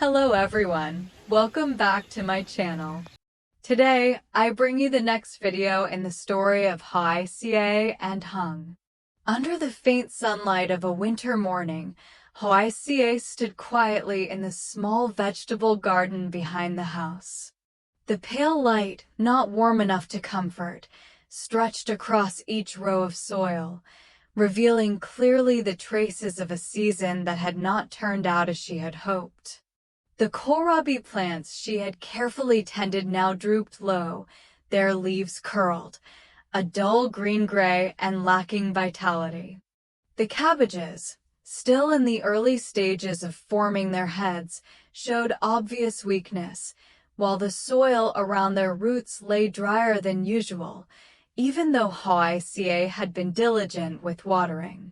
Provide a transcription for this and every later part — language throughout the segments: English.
Hello everyone, welcome back to my channel. Today, I bring you the next video in the story of Hoài and Hùng. Under the faint sunlight of a winter morning, Hoài stood quietly in the small vegetable garden behind the house. The pale light, not warm enough to comfort, stretched across each row of soil, revealing clearly the traces of a season that had not turned out as she had hoped. The kohlrabi plants she had carefully tended now drooped low, their leaves curled, a dull green-gray and lacking vitality. The cabbages, still in the early stages of forming their heads, showed obvious weakness, while the soil around their roots lay drier than usual, even though Hoài had been diligent with watering.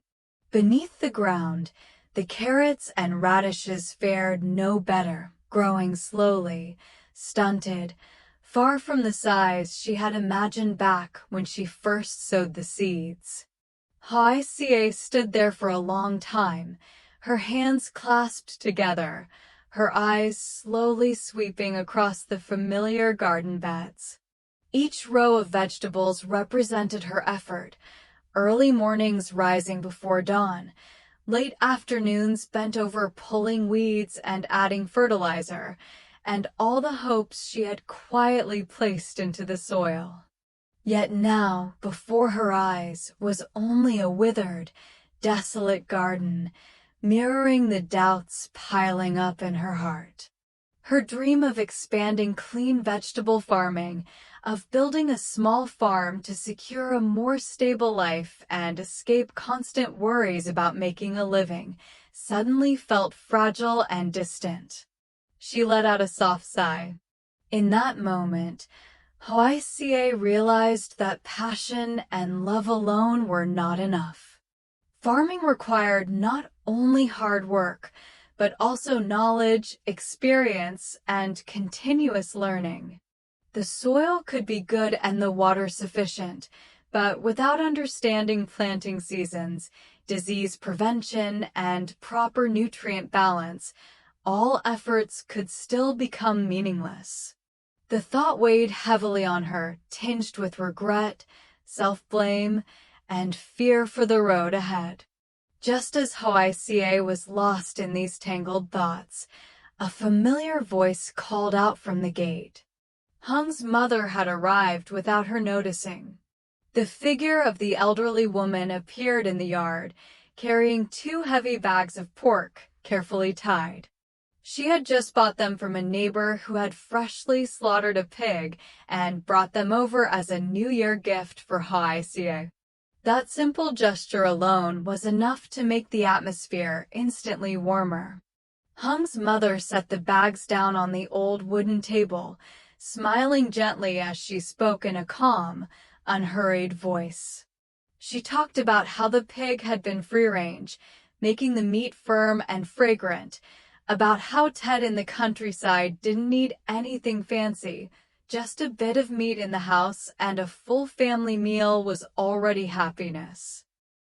Beneath the ground, the carrots and radishes fared no better, growing slowly, stunted, far from the size she had imagined back when she first sowed the seeds. Hoài stood there for a long time, her hands clasped together, her eyes slowly sweeping across the familiar garden beds. Each row of vegetables represented her effort, early mornings rising before dawn, late afternoons spent over pulling weeds and adding fertilizer, and all the hopes she had quietly placed into the soil. Yet now, before her eyes, was only a withered, desolate garden, mirroring the doubts piling up in her heart. Her dream of expanding clean vegetable farming, of building a small farm to secure a more stable life and escape constant worries about making a living, suddenly felt fragile and distant. She let out a soft sigh. In that moment, Hoài realized that passion and love alone were not enough. Farming required not only hard work, but also knowledge, experience, and continuous learning. The soil could be good and the water sufficient, but without understanding planting seasons, disease prevention, and proper nutrient balance, all efforts could still become meaningless. The thought weighed heavily on her, tinged with regret, self-blame, and fear for the road ahead. Just as Hoài was lost in these tangled thoughts, a familiar voice called out from the gate. Hung's mother had arrived without her noticing. The figure of the elderly woman appeared in the yard, carrying 2 heavy bags of pork, carefully tied. She had just bought them from a neighbor who had freshly slaughtered a pig and brought them over as a New Year gift for Hoài. That simple gesture alone was enough to make the atmosphere instantly warmer. Hung's mother set the bags down on the old wooden table, smiling gently as she spoke in a calm, unhurried voice. She talked about how the pig had been free-range, making the meat firm and fragrant, about how Ted in the countryside didn't need anything fancy, just a bit of meat in the house and a full family meal was already happiness.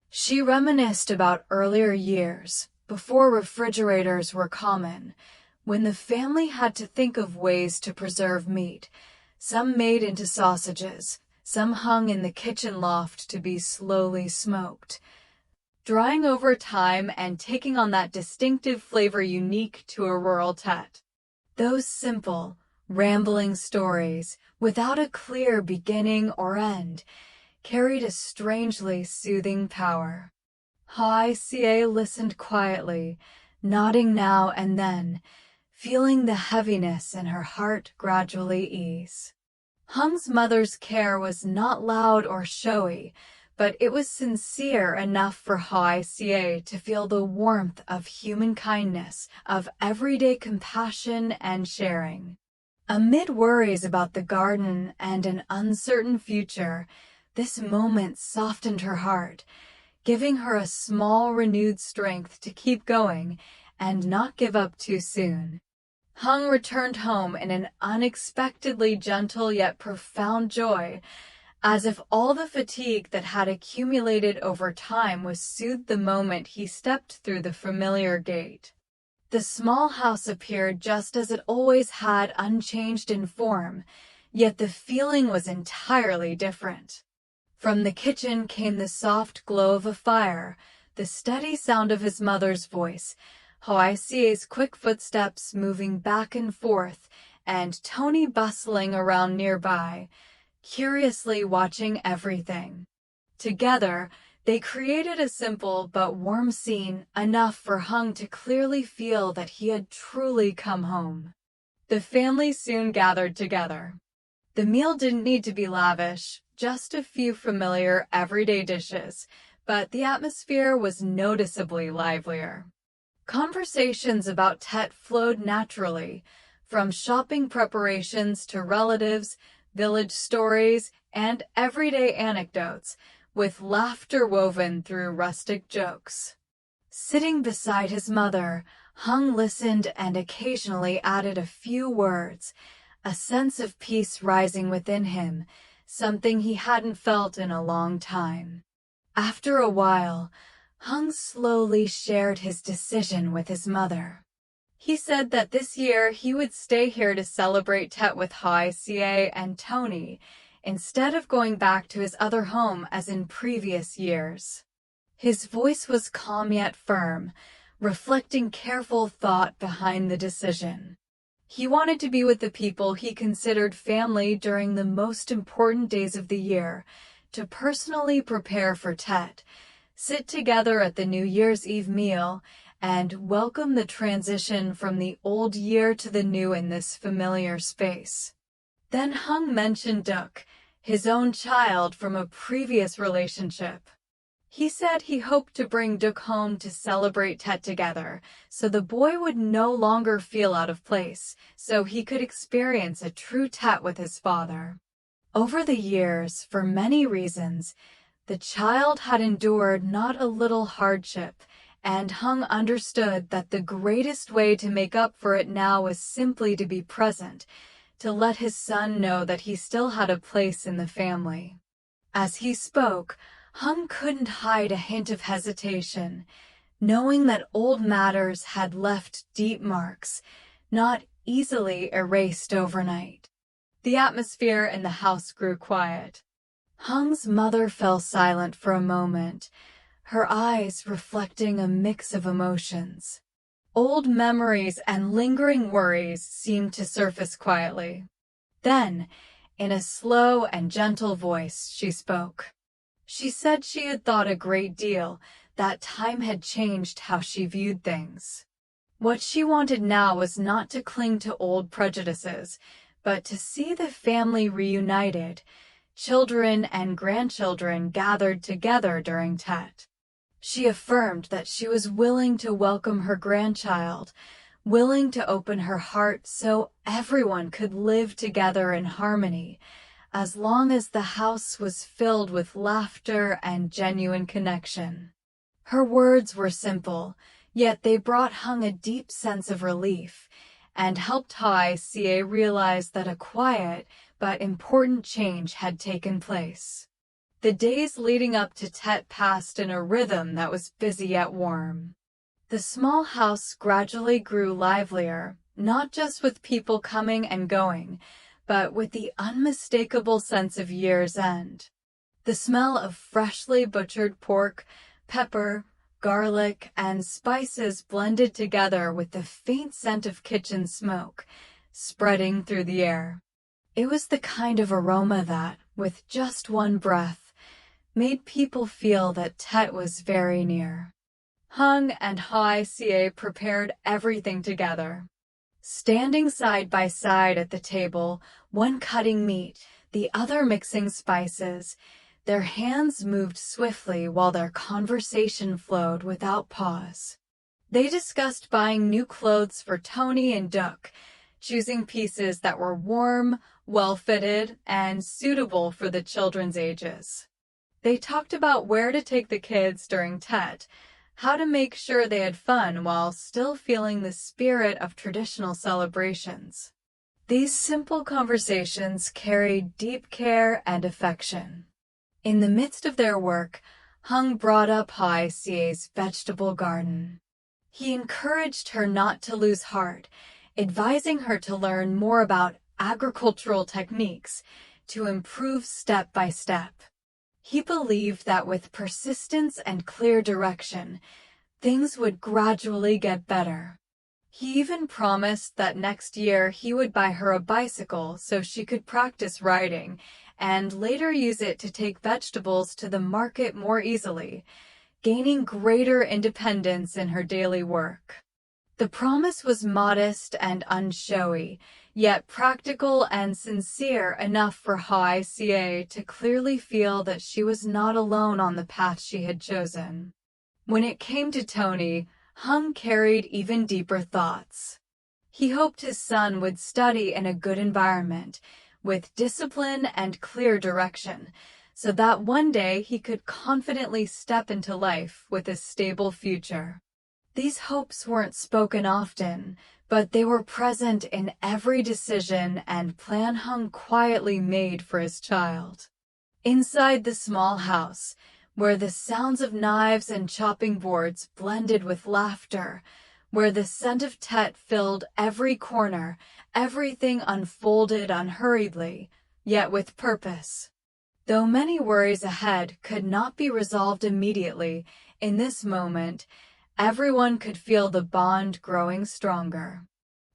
She reminisced about earlier years, before refrigerators were common, when the family had to think of ways to preserve meat, some made into sausages, some hung in the kitchen loft to be slowly smoked, drying over time and taking on that distinctive flavor unique to a rural Tet. Those simple, rambling stories, without a clear beginning or end, carried a strangely soothing power. Hoài listened quietly, nodding now and then, feeling the heaviness in her heart gradually ease. Hung's mother's care was not loud or showy, but it was sincere enough for Hoài to feel the warmth of human kindness, of everyday compassion and sharing. Amid worries about the garden and an uncertain future, this moment softened her heart, giving her a small renewed strength to keep going and not give up too soon. Hung returned home in an unexpectedly gentle yet profound joy, as if all the fatigue that had accumulated over time was soothed the moment he stepped through the familiar gate. The small house appeared just as it always had, unchanged in form, yet the feeling was entirely different. From the kitchen came the soft glow of a fire, the steady sound of his mother's voice, Hoi's quick footsteps moving back and forth, and Tony bustling around nearby, curiously watching everything. Together, they created a simple but warm scene, enough for Hung to clearly feel that he had truly come home. The family soon gathered together. The meal didn't need to be lavish, just a few familiar everyday dishes, but the atmosphere was noticeably livelier. Conversations about Tet flowed naturally, from shopping preparations to relatives, village stories, and everyday anecdotes, with laughter woven through rustic jokes. Sitting beside his mother, Hung listened and occasionally added a few words, a sense of peace rising within him, something he hadn't felt in a long time. After a while, Hung slowly shared his decision with his mother. He said that this year he would stay here to celebrate Tet with Hoài and Tony, instead of going back to his other home as in previous years. His voice was calm yet firm, reflecting careful thought behind the decision. He wanted to be with the people he considered family during the most important days of the year, to personally prepare for Tet, sit together at the New Year's Eve meal, and welcome the transition from the old year to the new in this familiar space. Then Hung mentioned Duc, his own child from a previous relationship. He said he hoped to bring Duc home to celebrate Tet together, so the boy would no longer feel out of place, so he could experience a true Tet with his father. Over the years, for many reasons, the child had endured not a little hardship, and Hung understood that the greatest way to make up for it now was simply to be present, to let his son know that he still had a place in the family. As he spoke, Hung couldn't hide a hint of hesitation, knowing that old matters had left deep marks, not easily erased overnight. The atmosphere in the house grew quiet. Hung's mother fell silent for a moment, her eyes reflecting a mix of emotions. Old memories and lingering worries seemed to surface quietly. Then, in a slow and gentle voice, she spoke. She said she had thought a great deal, that time had changed how she viewed things. What she wanted now was not to cling to old prejudices, but to see the family reunited, children and grandchildren gathered together during Tet. She affirmed that she was willing to welcome her grandchild, willing to open her heart so everyone could live together in harmony, as long as the house was filled with laughter and genuine connection. Her words were simple, yet they brought Hung a deep sense of relief, and helped Hoài realize that a quiet but important change had taken place. The days leading up to Tet passed in a rhythm that was busy yet warm. The small house gradually grew livelier, not just with people coming and going, but with the unmistakable sense of year's end. The smell of freshly butchered pork, pepper, garlic, and spices blended together with the faint scent of kitchen smoke, spreading through the air. It was the kind of aroma that, with just one breath, made people feel that Tet was very near. Hung and Hoài prepared everything together. Standing side by side at the table, one cutting meat, the other mixing spices, their hands moved swiftly while their conversation flowed without pause. They discussed buying new clothes for Tony and Duc, choosing pieces that were warm, well-fitted, and suitable for the children's ages. They talked about where to take the kids during Tet, how to make sure they had fun while still feeling the spirit of traditional celebrations. These simple conversations carried deep care and affection. In the midst of their work, Hung brought up Hoài vegetable garden. He encouraged her not to lose heart, advising her to learn more about agricultural techniques to improve step by step. He believed that with persistence and clear direction, things would gradually get better. He even promised that next year he would buy her a bicycle so she could practice riding and later use it to take vegetables to the market more easily, gaining greater independence in her daily work. The promise was modest and unshowy, yet practical and sincere enough for Hoài to clearly feel that she was not alone on the path she had chosen. When it came to Tony, Hùng carried even deeper thoughts. He hoped his son would study in a good environment, with discipline and clear direction, so that one day he could confidently step into life with a stable future. These hopes weren't spoken often, but they were present in every decision and plan Hùng quietly made for his child. Inside the small house, where the sounds of knives and chopping boards blended with laughter, where the scent of Tet filled every corner, everything unfolded unhurriedly, yet with purpose. Though many worries ahead could not be resolved immediately, in this moment, everyone could feel the bond growing stronger.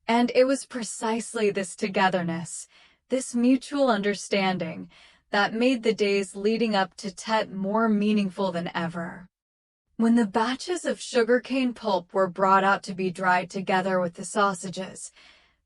And it was precisely this togetherness, this mutual understanding, that made the days leading up to Tet more meaningful than ever. When the batches of sugarcane pulp were brought out to be dried together with the sausages,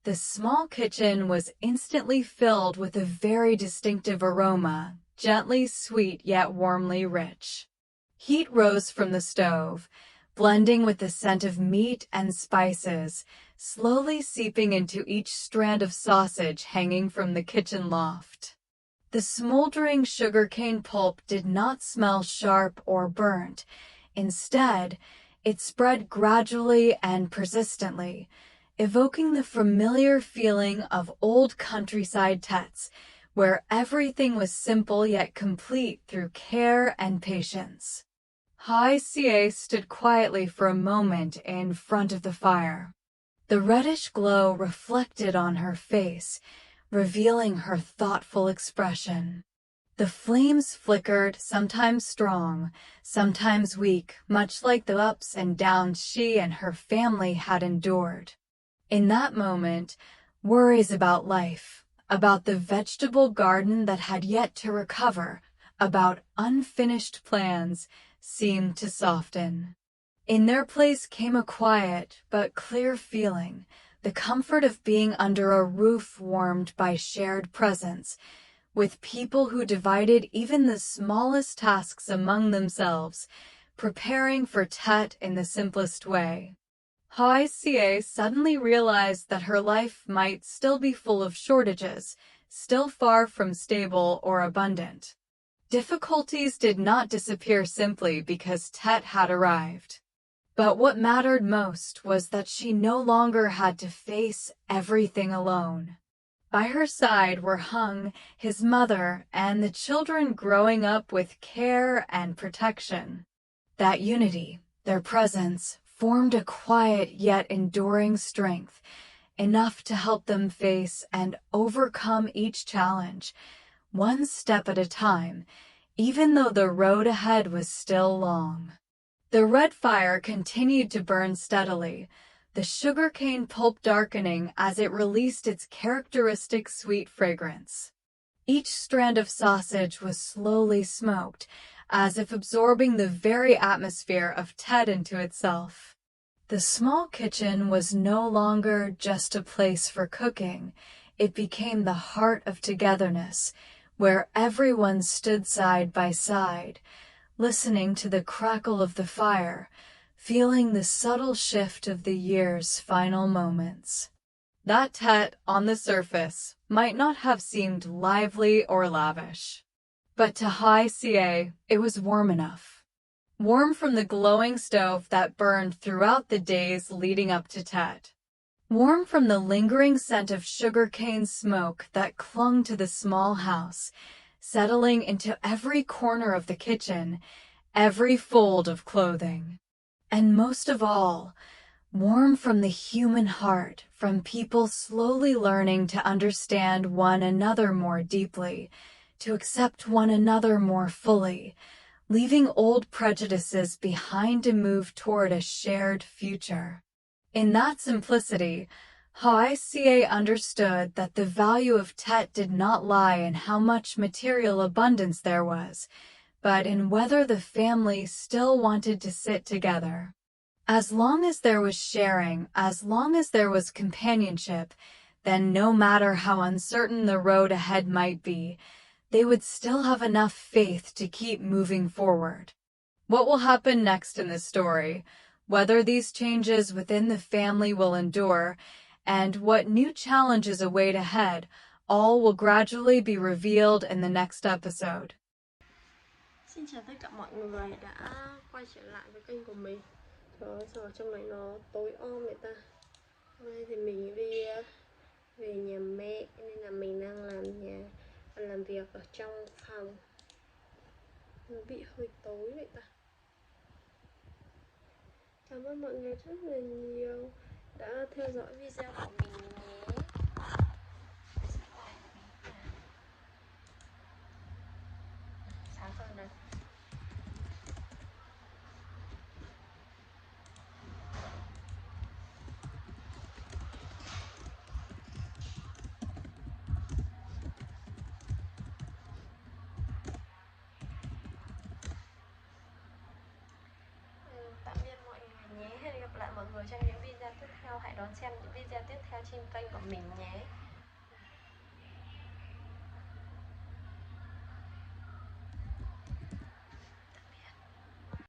the small kitchen was instantly filled with a very distinctive aroma, gently sweet yet warmly rich. Heat rose from the stove, blending with the scent of meat and spices, slowly seeping into each strand of sausage hanging from the kitchen loft. The smoldering sugarcane pulp did not smell sharp or burnt. Instead, it spread gradually and persistently, evoking the familiar feeling of old countryside Tets, where everything was simple yet complete through care and patience. Hoài stood quietly for a moment in front of the fire. The reddish glow reflected on her face, revealing her thoughtful expression. The flames flickered, sometimes strong, sometimes weak, much like the ups and downs she and her family had endured. In that moment, worries about life, about the vegetable garden that had yet to recover, about unfinished plans, seemed to soften. In their place came a quiet but clear feeling, the comfort of being under a roof warmed by shared presence, with people who divided even the smallest tasks among themselves, preparing for Tet in the simplest way. Hoài suddenly realized that her life might still be full of shortages, still far from stable or abundant. Difficulties did not disappear simply because Tet had arrived. But what mattered most was that she no longer had to face everything alone. By her side were Hùng, his mother, and the children growing up with care and protection. That unity, their presence, formed a quiet yet enduring strength, enough to help them face and overcome each challenge, one step at a time, even though the road ahead was still long. The red fire continued to burn steadily, the sugarcane pulp darkening as it released its characteristic sweet fragrance. Each strand of sausage was slowly smoked, as if absorbing the very atmosphere of Tet into itself. The small kitchen was no longer just a place for cooking. It became the heart of togetherness, where everyone stood side by side, listening to the crackle of the fire, feeling the subtle shift of the year's final moments. That Tet, on the surface, might not have seemed lively or lavish. But to Hoài, it was warm enough. Warm from the glowing stove that burned throughout the days leading up to Tet. Warm from the lingering scent of sugarcane smoke that clung to the small house, settling into every corner of the kitchen, every fold of clothing. And most of all, warm from the human heart, from people slowly learning to understand one another more deeply, to accept one another more fully, leaving old prejudices behind to move toward a shared future. In that simplicity, Hoài understood that the value of Tet did not lie in how much material abundance there was, but in whether the family still wanted to sit together. As long as there was sharing, as long as there was companionship, then no matter how uncertain the road ahead might be, they would still have enough faith to keep moving forward. What will happen next in this story, whether these changes within the family will endure, and what new challenges await ahead, all will gradually be revealed in the next episode. Xin chào tất cả mọi người đã quay trở lại với kênh của mình. Trời ơi, sao ở trong này nó tối om vậy ta. Hôm nay thì mình đi về nhà mẹ nên là mình đang làm việc ở trong phòng. Nó bị hơi tối vậy ta. Cảm ơn mọi người rất là nhiều đã theo dõi video của mình nhé. Sáng hơn rồi. Tạm biệt mọi người nhé. Hẹn gặp lại mọi người trong những video tiếp theo. Hãy đón xem những video tiếp theo trên kênh của mình nhé.